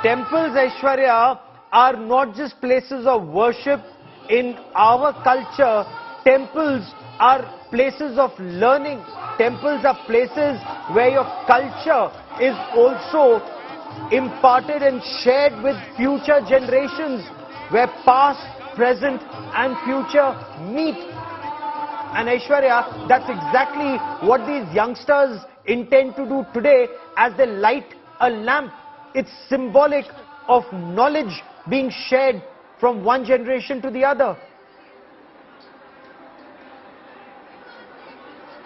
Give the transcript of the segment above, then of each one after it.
Temples, Aishwarya, are not just places of worship. In our culture, temples are places of learning. Temples are places where your culture is also imparted and shared with future generations, where past, present and future meet. And Aishwarya, that's exactly what these youngsters intend to do today as they light a lamp. It's symbolic of knowledge being shared from one generation to the other.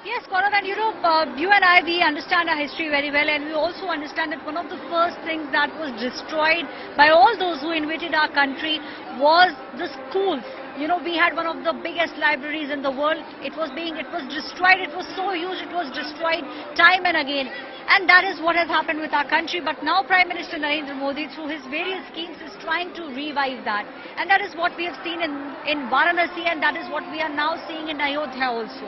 Yes, Gaurav, and you and I, we understand our history very well, and we also understand that one of the first things that was destroyed by all those who invaded our country was the schools. We had one of the biggest libraries in the world. It was destroyed. It was so huge, it was destroyed time and again. And that is what has happened with our country. But now Prime Minister Narendra Modi, through his various schemes, is trying to revive that. And that is what we have seen in Varanasi, and that is what we are now seeing in Ayodhya also.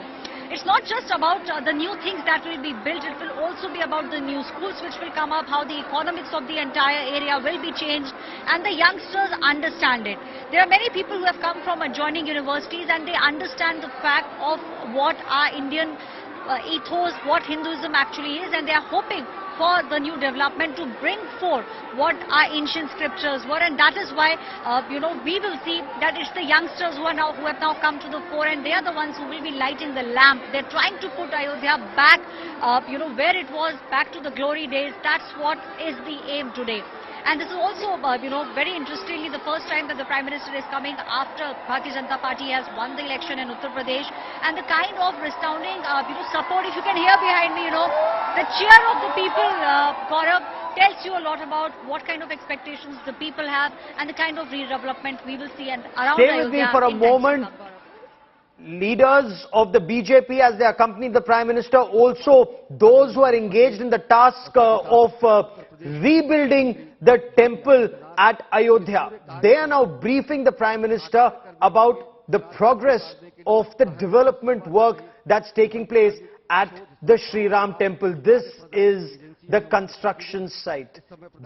It's not just about the new things that will be built, it will also be about the new schools which will come up, how the economics of the entire area will be changed, and the youngsters understand it. There are many people who have come from adjoining universities and they understand the fact of what our Indian ethos, what Hinduism actually is, and they are hoping for the new development to bring forth what our ancient scriptures were, and that is why we will see that it's the youngsters who have now come to the fore, and they are the ones who will be lighting the lamp. They're trying to put Ayodhya back where it was, back to the glory days. That's what is the aim today. And this is also, very interestingly, the first time that the Prime Minister is coming after Bharatiya Janata Party has won the election in Uttar Pradesh, and the kind of resounding, support, if you can hear behind me, the cheer of the people, Gaurav, tells you a lot about what kind of expectations the people have and the kind of redevelopment we will see and around Stay with me for a moment. Leaders of the BJP, as they accompany the Prime Minister, also those who are engaged in the task of rebuilding the temple at Ayodhya, they are now briefing the Prime Minister about the progress of the development work that's taking place at the Sri Ram temple. This is the construction site.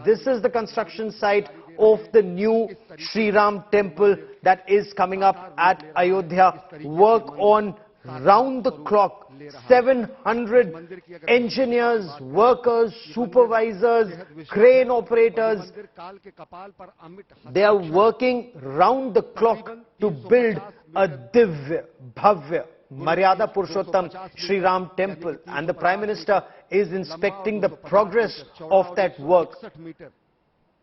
This is the construction site of the new Sri Ram temple that is coming up at Ayodhya. Work on round the clock. 700 engineers, workers, supervisors, crane operators. They are working round the clock to build a Divya, Bhavya, Maryada Purushottam Sri Ram temple, and the Prime Minister is inspecting the progress of that work.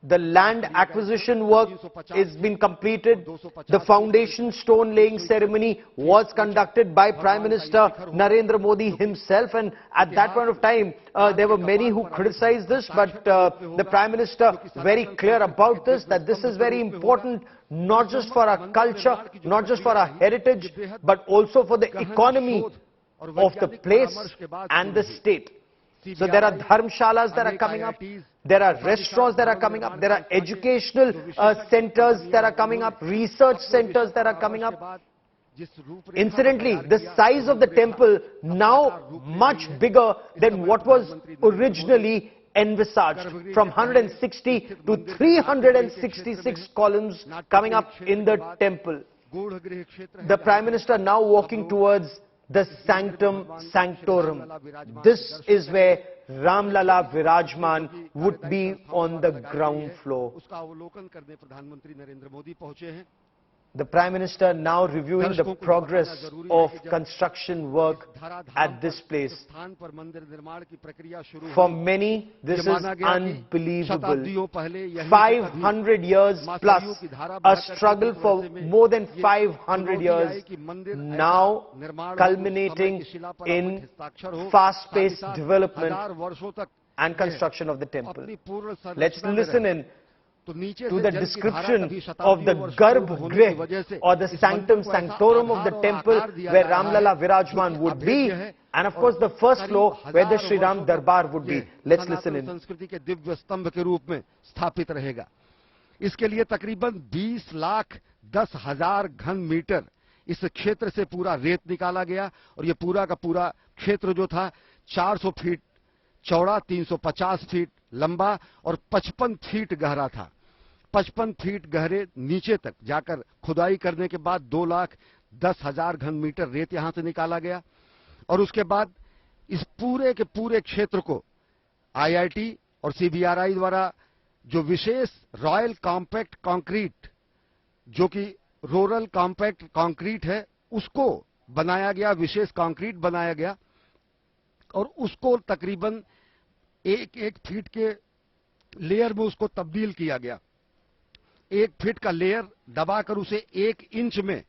The land acquisition work is being completed. The foundation stone laying ceremony was conducted by Prime Minister Narendra Modi himself, and at that point of time there were many who criticized this, but the Prime Minister very clear about this, that this is very important, not just for our culture, not just for our heritage, but also for the economy of the place and the state. So there are dharmshalas that are coming up, there are restaurants that are coming up, there are educational centers that are coming up, research centers that are coming up. Incidentally, the size of the temple now much bigger than what was originally envisaged, from 160 to 366 columns coming up in the temple. The Prime Minister now walking towards the Sanctum Sanctorum. This is where Ram Lala Virajman would be on the ground floor. The Prime Minister now reviewing the progress of construction work at this place. For many, this is unbelievable. 500 years plus, a struggle for more than 500 years, now culminating in fast-paced development and construction of the temple. Let's listen in to the description of the Garbh-Grih, or the Sanctum Sanctorum of the temple where Ramlala Virajman would be, and of course the first floor where the Sri Ram Darbar would be. Let's listen in. संस्कृति के दिव्य स्तंभ के रूप में स्थापित रहेगा। इसके लिए तकरीबन 20,10,000 घन मीटर इस क्षेत्र से पूरा रेत निकाला गया, और ये पूरा का पूरा क्षेत्र जो था 400 फीट चौड़ा, 350 फीट लंबा और 55 फीट गहरा था। 55 फीट गहरे नीचे तक जाकर खुदाई करने के बाद 2,10,000 घन मीटर रेत यहां से निकाला गया और उसके बाद इस पूरे के पूरे क्षेत्र को आईआईटी और सीबीआरआई द्वारा जो विशेष रॉयल कॉम्पैक्ट कंक्रीट, जो कि रूरल कॉम्पैक्ट कंक्रीट है, उसको बनाया गया, विशेष कंक्रीट बनाया गया और उसको तकरीबन 1 फीट के लेयर में उसको तब्दील किया गया। 1 फीट का लेयर दबाकर उसे 1 इंच में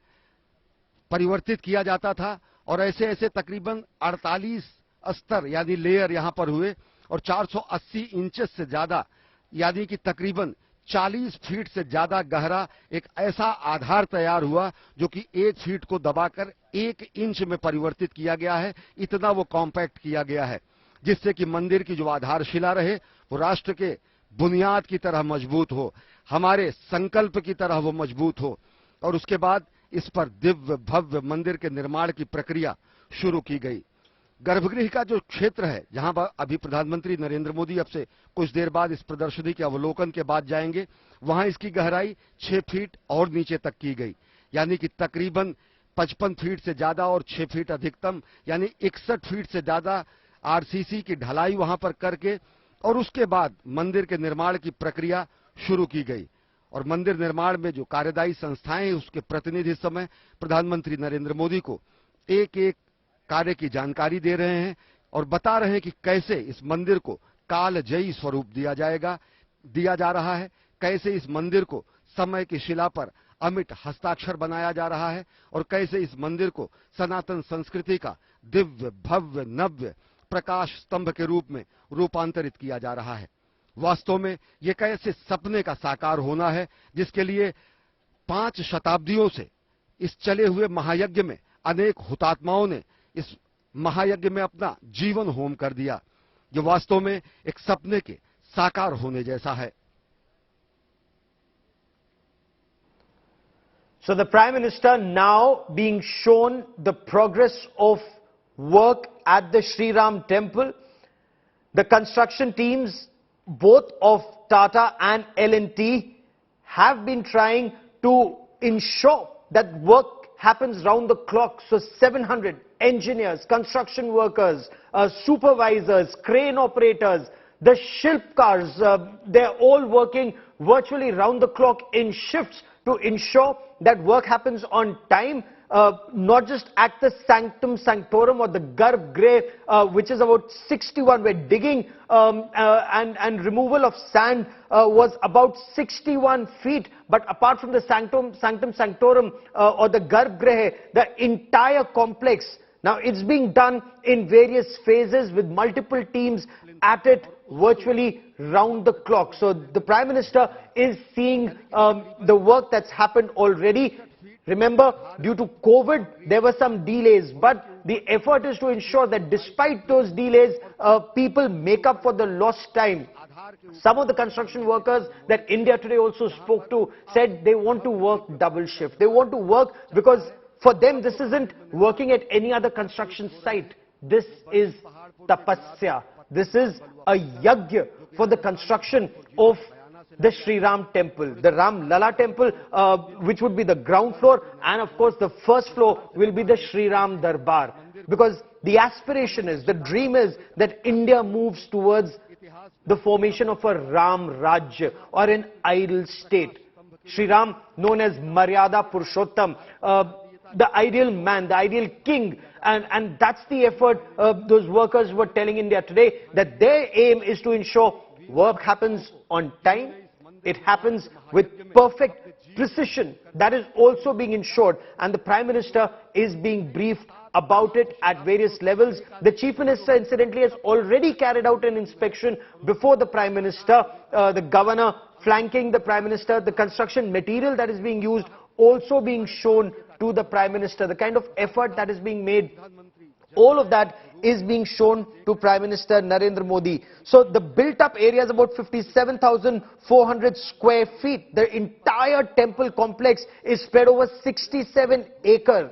परिवर्तित किया जाता था और ऐसे ऐसे तकरीबन 48 स्तर यानी लेयर यहां पर हुए और 480 इंचेस से ज्यादा यानी कि तकरीबन 40 फीट से ज्यादा गहरा एक ऐसा आधार तैयार हुआ जो कि 1 फीट को दबाकर 1 इंच में परिवर्तित किया गया है। इतना वो कॉम्पैक्ट किया गया है जिससे कि मंदिर की जो आधारशिला रहे वो राष्ट्र के बुनियाद की तरह मजबूत हो, हमारे संकल्प की तरह वो मजबूत हो और उसके बाद इस पर दिव्य भव्य मंदिर के निर्माण की प्रक्रिया शुरू की गई। गर्भगृह का जो क्षेत्र है जहां पर अभी प्रधानमंत्री नरेंद्र मोदी अब से कुछ देर बाद इस प्रदर्शनी के अवलोकन के बाद जाएंगे, वहां इसकी गहराई 6 फीट और नीचे तक की गई यानी कि तकरीबन 55 फीट से ज्यादा और 6 फीट अधिकतम यानी 61 फीट से ज्यादा आरसीसी की ढलाई वहां पर करके और उसके बाद मंदिर के निर्माण की प्रक्रिया शुरू की गई और मंदिर निर्माण में जो कार्यदायी संस्थाएं हैं उसके प्रतिनिधि इस समय प्रधानमंत्री नरेंद्र मोदी को एक एक कार्य की जानकारी दे रहे हैं और बता रहे हैं कि कैसे इस मंदिर को कालजयी स्वरूप दिया जा रहा है, कैसे इस मंदिर को समय की शिला पर अमिट हस्ताक्षर बनाया जा रहा है और कैसे इस मंदिर को सनातन संस्कृति का दिव्य भव्य नव्य प्रकाश स्तंभ के रूप में रूपांतरित किया जा रहा है। वास्तव में ये कैसे सपने का साकार होना है जिसके लिए 5 शताब्दियों से इस चले हुए महायज्ञ में अनेक हुतात्माओं ने इस महायज्ञ में अपना जीवन होम कर दिया, जो वास्तव में एक सपने के साकार होने जैसा है। So the Prime Minister now being shown the progress of work at the Sri Ram temple. The construction teams both of Tata and L&T have been trying to ensure that work happens round the clock. So 700 engineers, construction workers, supervisors, crane operators, the Shilpkars, they're all working virtually round the clock in shifts to ensure that work happens on time, not just at the Sanctum Sanctorum or the Garbh-Greh, which is about 61, where digging and removal of sand was about 61 feet. But apart from the Sanctum Sanctorum or the Garbh-Greh, the entire complex, now it's being done in various phases with multiple teams at it virtually round the clock. So the Prime Minister is seeing the work that's happened already. Remember, due to COVID, there were some delays, but the effort is to ensure that despite those delays, people make up for the lost time. Some of the construction workers that India Today also spoke to said they want to work double shift. They want to work because for them this isn't working at any other construction site. This is tapasya. This is a yajna for the construction of the Sri Ram temple, the Ram Lala temple, which would be the ground floor, and of course the first floor will be the Sri Ram Darbar. Because the aspiration is, the dream is that India moves towards the formation of a Ram Rajya or an ideal state. Sri Ram, known as Maryada Purushottam, the ideal man, the ideal king, and that's the effort those workers were telling India Today, that their aim is to ensure work happens on time, it happens with perfect precision. That is also being ensured, and the Prime Minister is being briefed about it at various levels. The Chief Minister incidentally has already carried out an inspection before the Prime Minister, the Governor flanking the Prime Minister, the construction material that is being used also being shown to the Prime Minister, the kind of effort that is being made, all of that is being shown to Prime Minister Narendra Modi. So the built-up area is about 57,400 square feet. The entire temple complex is spread over 67 acres.